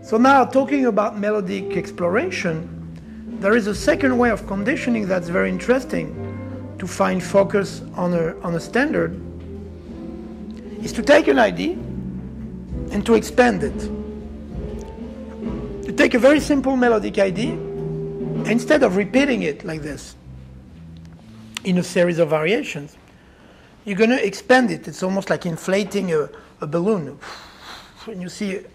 So now, talking about melodic exploration, there is a second way of conditioning that's very interesting to find focus on a standard, is to take an idea and to expand it. You take a very simple melodic idea, instead of repeating it like this in a series of variations, you're going to expand it. It's almost like inflating a balloon. And you see it.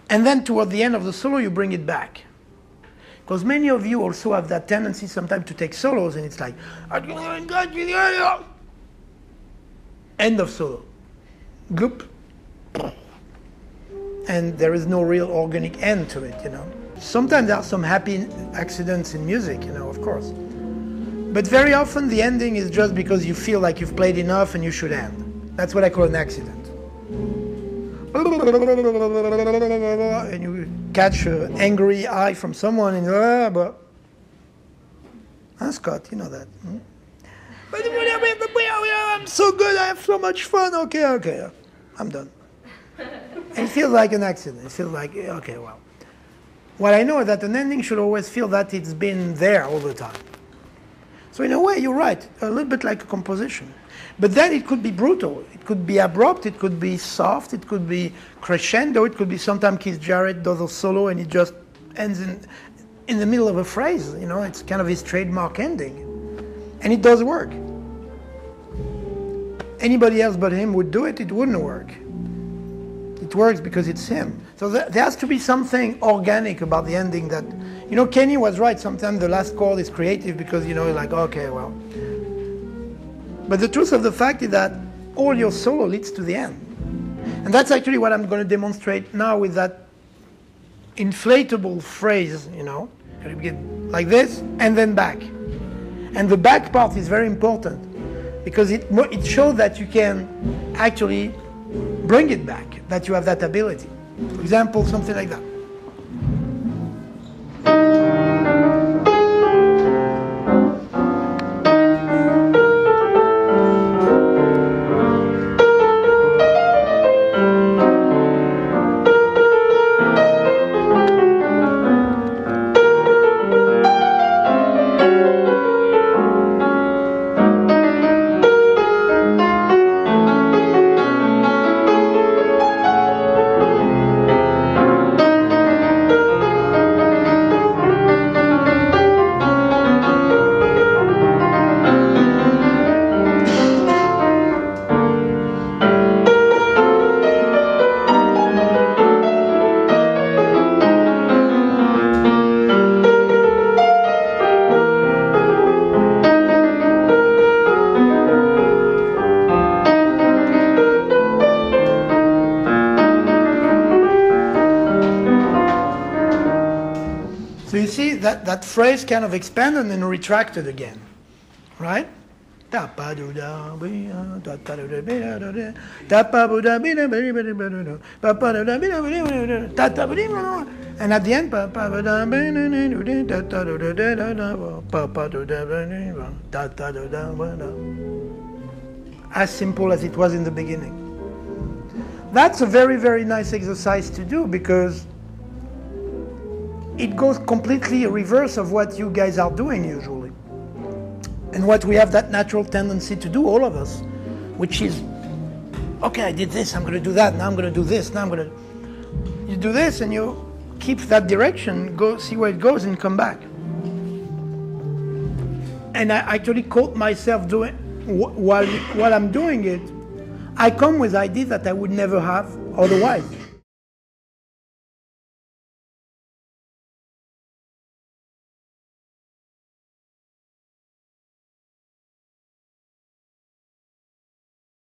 And then toward the end of the solo, you bring it back. Because many of you also have that tendency sometimes to take solos, and it's like, end of solo. Gloop. And there is no real organic end to it, you know. Sometimes there are some happy accidents in music, you know, of course. But very often the ending is just because you feel like you've played enough and you should end. That's what I call an accident. And you catch an angry eye from someone and Scott, you know that. I'm so good, I have so much fun, okay, I'm done. And it feels like an accident. It feels like, okay, well. What I know is that an ending should always feel that it's been there all the time. So in a way, you're right, a little bit like a composition. But then it could be brutal, it could be abrupt, it could be soft, it could be crescendo, it could be sometimes Keith Jarrett does a solo and it just ends in the middle of a phrase, you know, it's kind of his trademark ending. And it does work. Anybody else but him would do it, it wouldn't work. It works because it's him. So there has to be something organic about the ending that, you know, Kenny was right, sometimes the last chord is creative because, you know, you're like, okay, well. But the truth of the fact is that all your solo leads to the end. And that's actually what I'm going to demonstrate now with that inflatable phrase, you know, like this and then back. And the back part is very important because it shows that you can actually bring it back, that you have that ability. For example, something like that. So you see that phrase kind of expanded and retracted again, right? And at the end, as simple as it was in the beginning. That's a very, very nice exercise to do because it goes completely reverse of what you guys are doing usually. And what we have that natural tendency to do, all of us, which is, okay, I did this, I'm going to do that, now I'm going to do this, now I'm going to... You do this and you keep that direction, go see where it goes and come back. And I actually caught myself doing, while I'm doing it, I come with ideas that I would never have otherwise.